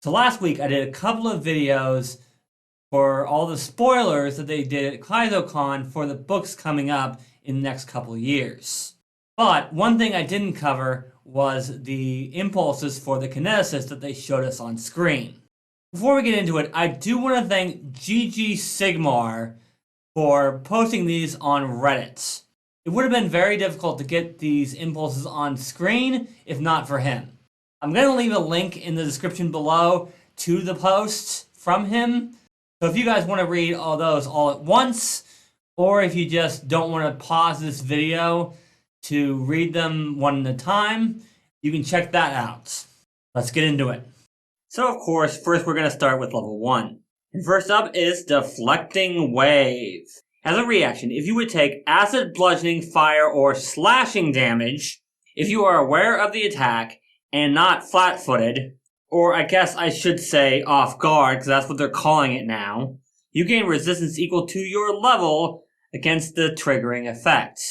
So last week I did a couple of videos for all the spoilers that they did at KaizoCon for the books coming up in the next couple of years. But one thing I didn't cover was the impulses for the Kineticist that they showed us on screen. Before we get into it, I do want to thank GG Sigmar for posting these on Reddit. It would have been very difficult to get these impulses on screen if not for him. I'm going to leave a link in the description below to the post from him. So if you guys want to read all those all at once, or if you just don't want to pause this video to read them one at a time, you can check that out. Let's get into it. So of course, first we're going to start with level 1. And first up is Deflecting Wave. As a reaction, if you would take acid, bludgeoning, fire, or slashing damage, if you are aware of the attack, and not flat-footed, or I guess I should say off guard, because that's what they're calling it now, you gain resistance equal to your level against the triggering effect.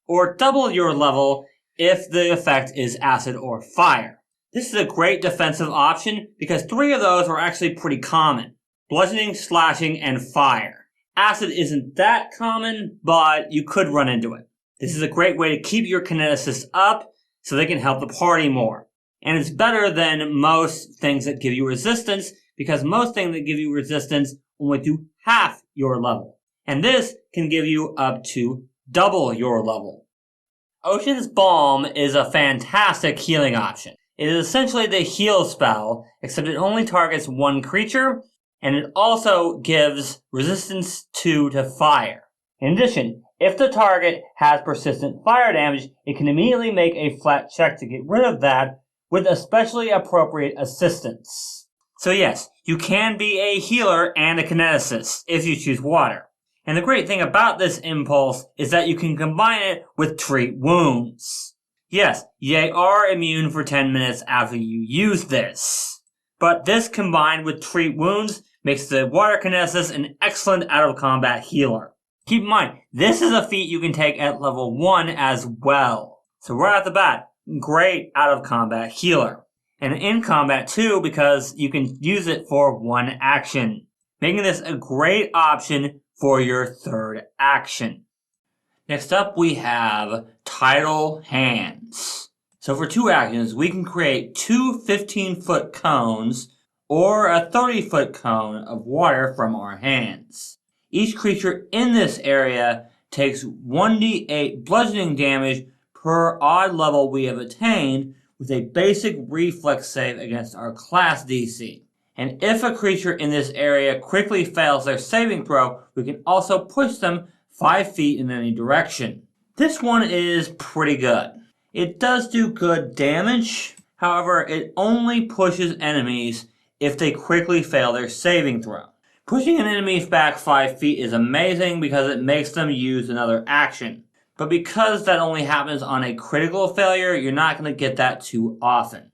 Or double your level if the effect is acid or fire. This is a great defensive option because 3 of those are actually pretty common. Bludgeoning, slashing, and fire. Acid isn't that common, but you could run into it. This is a great way to keep your Kineticists up so they can help the party more. And it's better than most things that give you resistance, because most things that give you resistance only do half your level. And this can give you up to double your level. Ocean's Balm is a fantastic healing option. It is essentially the heal spell, except it only targets one creature, and it also gives resistance 2 to fire. In addition, if the target has persistent fire damage, it can immediately make a flat check to get rid of that, with especially appropriate assistance. So yes, you can be a healer and a Kineticist if you choose water. And the great thing about this impulse is that you can combine it with Treat Wounds. Yes, you are immune for 10 minutes after you use this. But this combined with Treat Wounds makes the Water Kineticist an excellent out-of-combat healer. Keep in mind, this is a feat you can take at level 1 as well. So right off the bat, great out-of-combat healer. And in combat too, because you can use it for one action, making this a great option for your third action. Next up we have Tidal Hands. So for 2 actions, we can create 2 15-foot cones or a 30-foot cone of water from our hands. Each creature in this area takes 1d8 bludgeoning damage per odd level we have attained, with a basic reflex save against our class DC. And if a creature in this area quickly fails their saving throw, we can also push them 5 feet in any direction. This one is pretty good. It does do good damage, however, it only pushes enemies if they quickly fail their saving throw. Pushing an enemy back 5 feet is amazing because it makes them use another action. But because that only happens on a critical failure, you're not going to get that too often.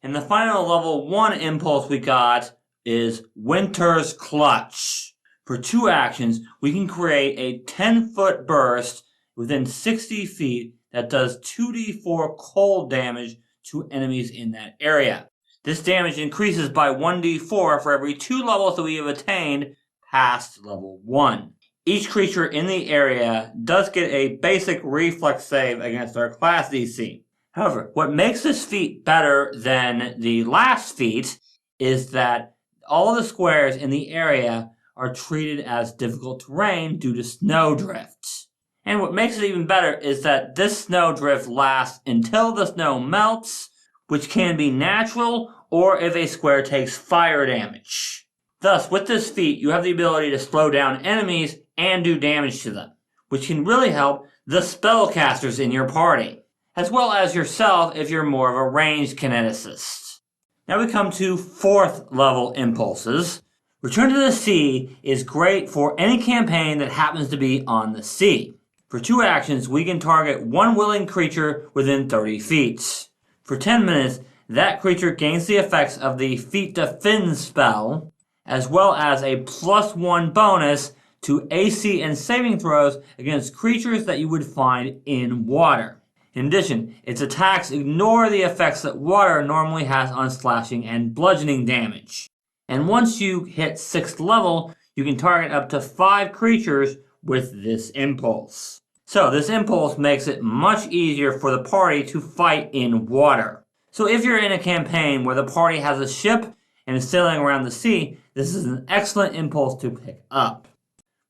And the final level 1 impulse we got is Winter's Clutch. For 2 actions, we can create a 10-foot burst within 60 feet that does 2d4 cold damage to enemies in that area. This damage increases by 1d4 for every 2 levels that we have attained past level 1. Each creature in the area does get a basic reflex save against our class DC. However, what makes this feat better than the last feat is that all the squares in the area are treated as difficult terrain due to snowdrift. And what makes it even better is that this snowdrift lasts until the snow melts, which can be natural or if a square takes fire damage. Thus, with this feat, you have the ability to slow down enemies and do damage to them, which can really help the spellcasters in your party, as well as yourself if you're more of a ranged Kineticist. Now we come to 4th level impulses. Return to the Sea is great for any campaign that happens to be on the sea. For 2 actions, we can target 1 willing creature within 30 feet. For 10 minutes, that creature gains the effects of the Feat Defend spell, as well as a +1 bonus to AC and saving throws against creatures that you would find in water. In addition, its attacks ignore the effects that water normally has on slashing and bludgeoning damage. And once you hit 6th level, you can target up to 5 creatures with this impulse. So this impulse makes it much easier for the party to fight in water. So if you're in a campaign where the party has a ship and is sailing around the sea, this is an excellent impulse to pick up.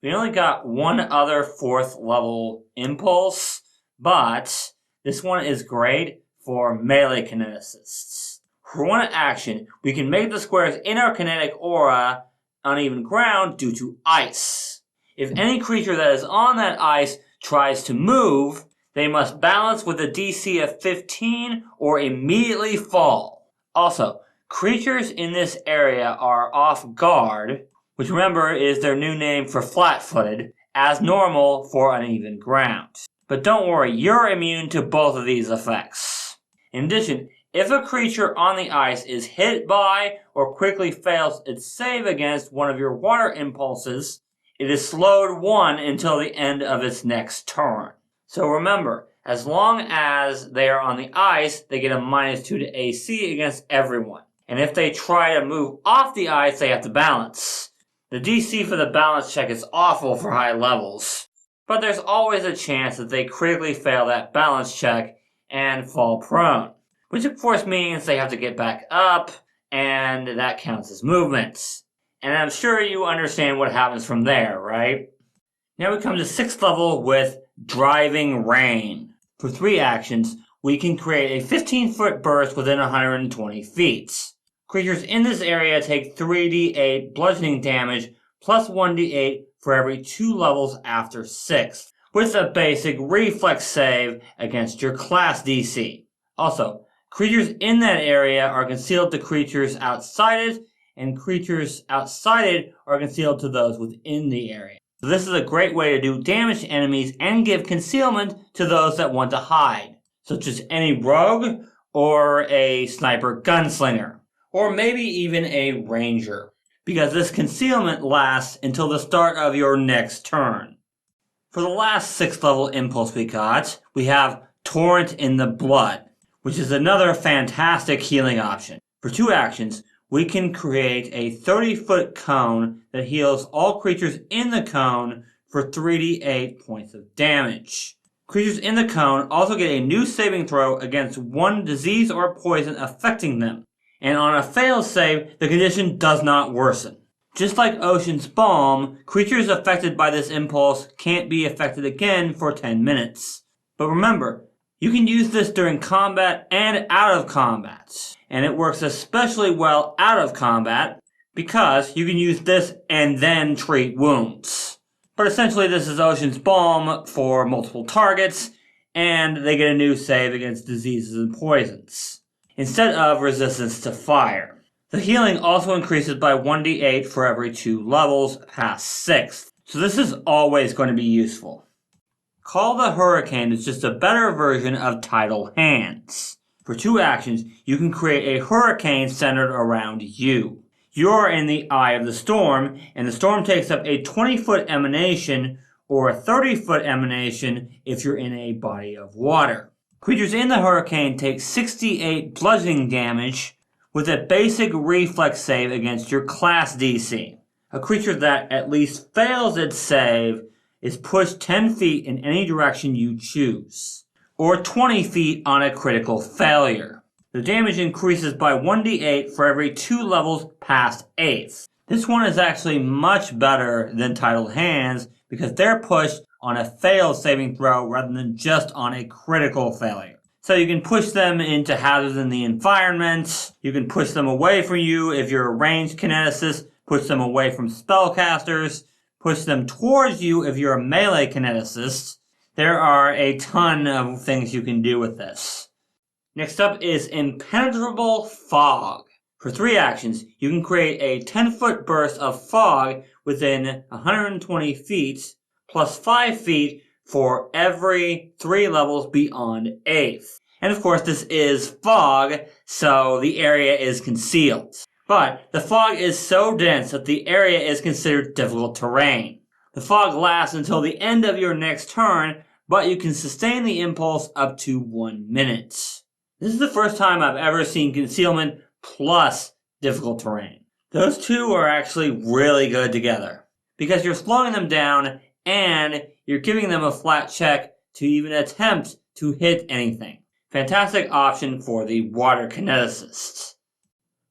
We only got one other 4th level impulse, but this one is great for melee kineticists. For one action, we can make the squares in our kinetic aura uneven ground due to ice. If any creature that is on that ice tries to move, they must balance with a DC of 15 or immediately fall. Also, creatures in this area are off guard, which remember is their new name for flat-footed, as normal for uneven ground. But don't worry, you're immune to both of these effects. In addition, if a creature on the ice is hit by or quickly fails its save against one of your water impulses, it is slowed 1 until the end of its next turn. So remember, as long as they are on the ice, they get a -2 to AC against everyone. And if they try to move off the ice, they have to balance. The DC for the balance check is awful for high levels, but there's always a chance that they critically fail that balance check and fall prone, which of course means they have to get back up, and that counts as movement. And I'm sure you understand what happens from there, right? Now we come to 6th level with Driving Rain. For 3 actions, we can create a 15-foot burst within 120 feet. Creatures in this area take 3d8 bludgeoning damage plus 1d8 for every 2 levels after 6th, with a basic reflex save against your class DC. Also, creatures in that area are concealed to creatures outside it, and creatures outside it are concealed to those within the area. So this is a great way to do damage to enemies and give concealment to those that want to hide, such as any rogue or a sniper gunslinger, or maybe even a ranger, because this concealment lasts until the start of your next turn. For the last 6th level impulse we have Torrent in the Blood, which is another fantastic healing option. For 2 actions, we can create a 30-foot cone that heals all creatures in the cone for 3d8 points of damage. Creatures in the cone also get a new saving throw against one disease or poison affecting them, and on a failed save, the condition does not worsen. Just like Ocean's Balm, creatures affected by this impulse can't be affected again for 10 minutes. But remember, you can use this during combat and out of combat, and it works especially well out of combat because you can use this and then treat wounds. But essentially this is Ocean's Balm for multiple targets, and they get a new save against diseases and poisons, instead of resistance to fire. The healing also increases by 1d8 for every 2 levels past 6th, so this is always going to be useful. Call the Hurricane is just a better version of Tidal Hands. For 2 actions, you can create a hurricane centered around you. You're in the eye of the storm, and the storm takes up a 20-foot emanation or a 30-foot emanation if you're in a body of water. Creatures in the hurricane take 68 bludgeoning damage with a basic reflex save against your class DC. A creature that at least fails its save is pushed 10 feet in any direction you choose, or 20 feet on a critical failure. The damage increases by 1d8 for every 2 levels past 8th. This one is actually much better than Tidal Hands because they're pushed on a failed saving throw rather than just on a critical failure. So you can push them into hazards in the environment, you can push them away from you if you're a ranged kineticist, push them away from spellcasters, push them towards you if you're a melee kineticist. There are a ton of things you can do with this. Next up is Impenetrable Fog. For 3 actions, you can create a 10-foot burst of fog within 120 feet, plus 5 feet for every 3 levels beyond 8th. And of course, this is fog, so the area is concealed. But the fog is so dense that the area is considered difficult terrain. The fog lasts until the end of your next turn, but you can sustain the impulse up to 1 minute. This is the first time I've ever seen concealment plus difficult terrain. Those two are actually really good together, because you're slowing them down and you're giving them a flat check to even attempt to hit anything. Fantastic option for the water kineticist.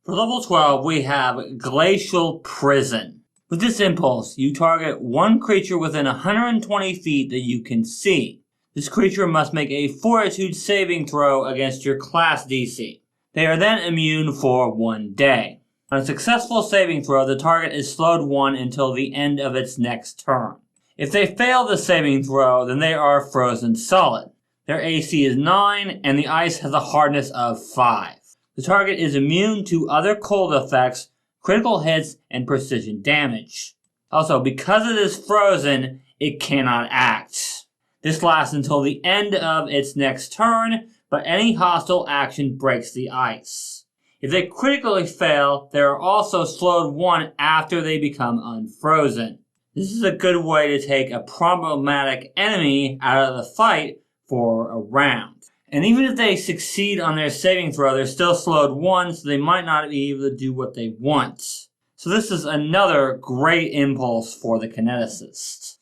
For level 12, we have Glacial Prison. With this impulse, you target one creature within 120 feet that you can see. This creature must make a Fortitude saving throw against your class DC. They are then immune for 1 day. On a successful saving throw, the target is slowed 1 until the end of its next turn. If they fail the saving throw, then they are frozen solid. Their AC is 9, and the ice has a hardness of 5. The target is immune to other cold effects, critical hits, and precision damage. Also, because it is frozen, it cannot act. This lasts until the end of its next turn, but any hostile action breaks the ice. If they critically fail, they are also slowed 1 after they become unfrozen. This is a good way to take a problematic enemy out of the fight for a round. And even if they succeed on their saving throw, they're still slowed 1, so they might not be able to do what they want. So this is another great impulse for the Kineticist.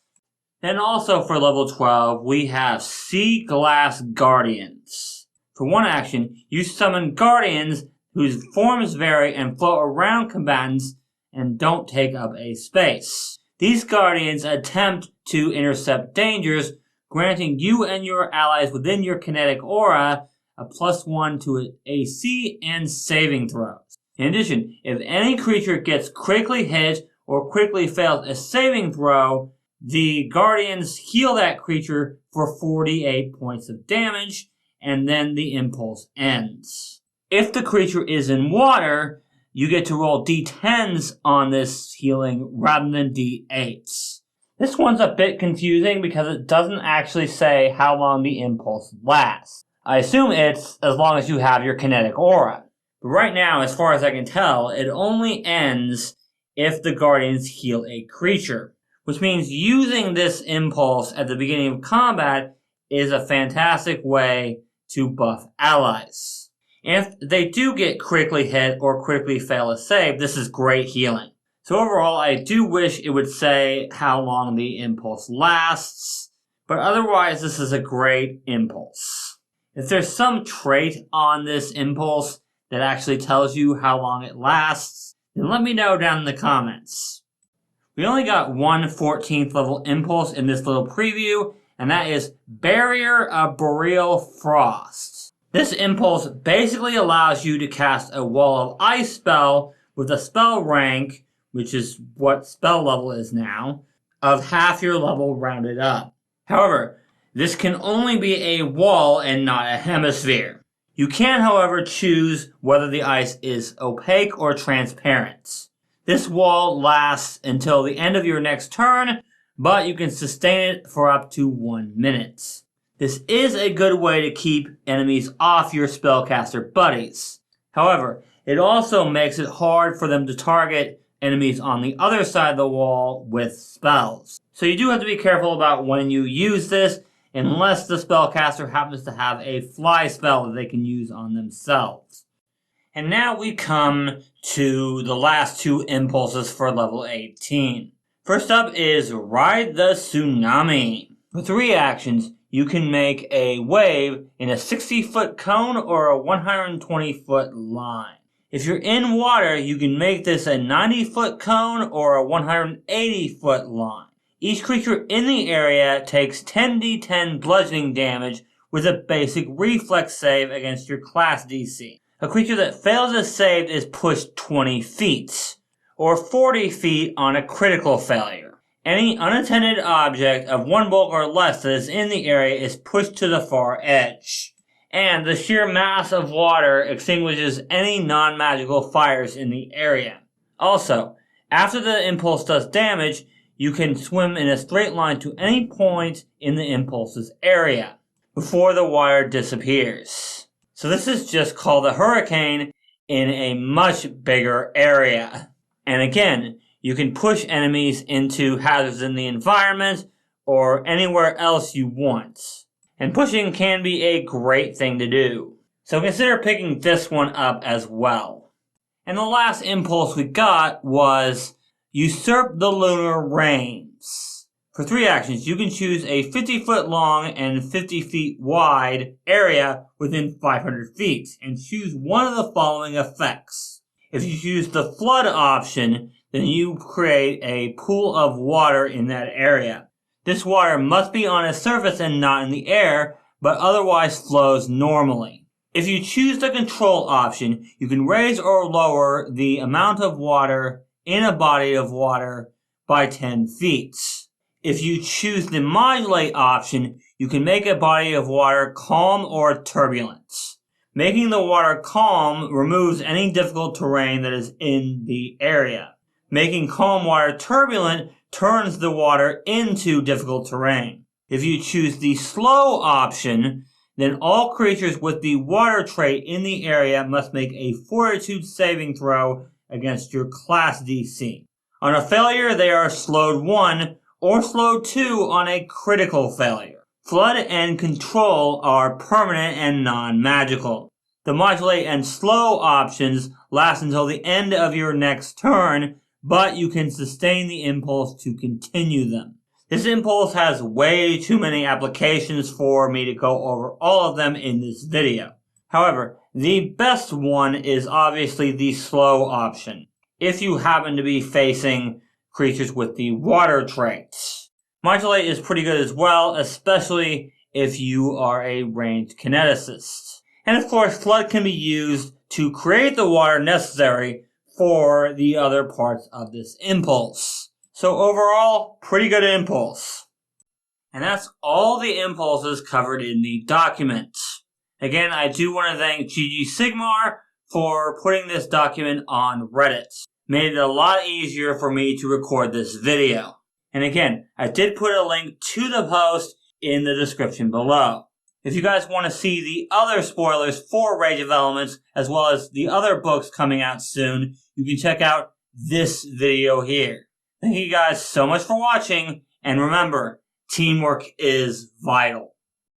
Then also for level 12, we have Sea Glass Guardians. For one action, you summon Guardians whose forms vary and float around combatants and don't take up a space. These Guardians attempt to intercept dangers, granting you and your allies within your kinetic aura a +1 to AC and saving throws. In addition, if any creature gets critically hit or quickly fails a saving throw, the Guardians heal that creature for 48 points of damage, and then the impulse ends. If the creature is in water, you get to roll d10s on this healing rather than d8s. This one's a bit confusing because it doesn't actually say how long the impulse lasts. I assume it's as long as you have your kinetic aura. But right now, as far as I can tell, it only ends if the Guardians heal a creature, which means using this impulse at the beginning of combat is a fantastic way to buff allies. If they do get critically hit or critically fail a save, this is great healing. So overall, I do wish it would say how long the impulse lasts, but otherwise this is a great impulse. If there's some trait on this impulse that actually tells you how long it lasts, then let me know down in the comments. We only got one 14th level impulse in this little preview, and that is Barrier of Boreal Frost. This impulse basically allows you to cast a Wall of Ice spell with a spell rank, which is what spell level is now, of half your level rounded up. However, this can only be a wall and not a hemisphere. You can, however, choose whether the ice is opaque or transparent. This wall lasts until the end of your next turn, but you can sustain it for up to 1 minute. This is a good way to keep enemies off your spellcaster buddies. However, it also makes it hard for them to target enemies on the other side of the wall with spells. So you do have to be careful about when you use this, unless the spellcaster happens to have a fly spell that they can use on themselves. And now we come to the last two impulses for level 18. First up is Ride the Tsunami. For 3 actions, you can make a wave in a 60-foot cone or a 120-foot line. If you're in water, you can make this a 90-foot cone or a 180-foot line. Each creature in the area takes 10d10 bludgeoning damage with a basic reflex save against your class DC. A creature that fails a save is pushed 20 feet, or 40 feet on a critical failure. Any unattended object of 1 bulk or less that is in the area is pushed to the far edge. And the sheer mass of water extinguishes any non-magical fires in the area. Also, after the impulse does damage, you can swim in a straight line to any point in the impulse's area before the water disappears. So this is just called a hurricane in a much bigger area. And again, you can push enemies into hazards in the environment or anywhere else you want. And pushing can be a great thing to do. So consider picking this one up as well. And the last impulse we got was usurp the lunar reigns. For 3 actions, you can choose a 50-foot long and 50 feet wide area within 500 feet, and choose one of the following effects. If you choose the flood option, then you create a pool of water in that area. This water must be on a surface and not in the air, but otherwise flows normally. If you choose the control option, you can raise or lower the amount of water in a body of water by 10 feet. If you choose the modulate option, you can make a body of water calm or turbulent. Making the water calm removes any difficult terrain that is in the area. Making calm water turbulent turns the water into difficult terrain. If you choose the slow option, then all creatures with the water trait in the area must make a fortitude saving throw against your class DC. On a failure, they are slowed 1 or slowed 2 on a critical failure. Flood and control are permanent and non-magical. The modulate and slow options last until the end of your next turn, but you can sustain the impulse to continue them. This impulse has way too many applications for me to go over all of them in this video. However, the best one is obviously the slow option, if you happen to be facing creatures with the water traits. Modulate is pretty good as well, especially if you are a ranged kineticist. And of course, flood can be used to create the water necessary for the other parts of this impulse. So overall, pretty good impulse. And that's all the impulses covered in the document. Again, I do want to thank GG Sigmar for putting this document on Reddit. Made it a lot easier for me to record this video. And again, I did put a link to the post in the description below. If you guys want to see the other spoilers for Rage of Elements, as well as the other books coming out soon, you can check out this video here. Thank you guys so much for watching, and remember, teamwork is vital.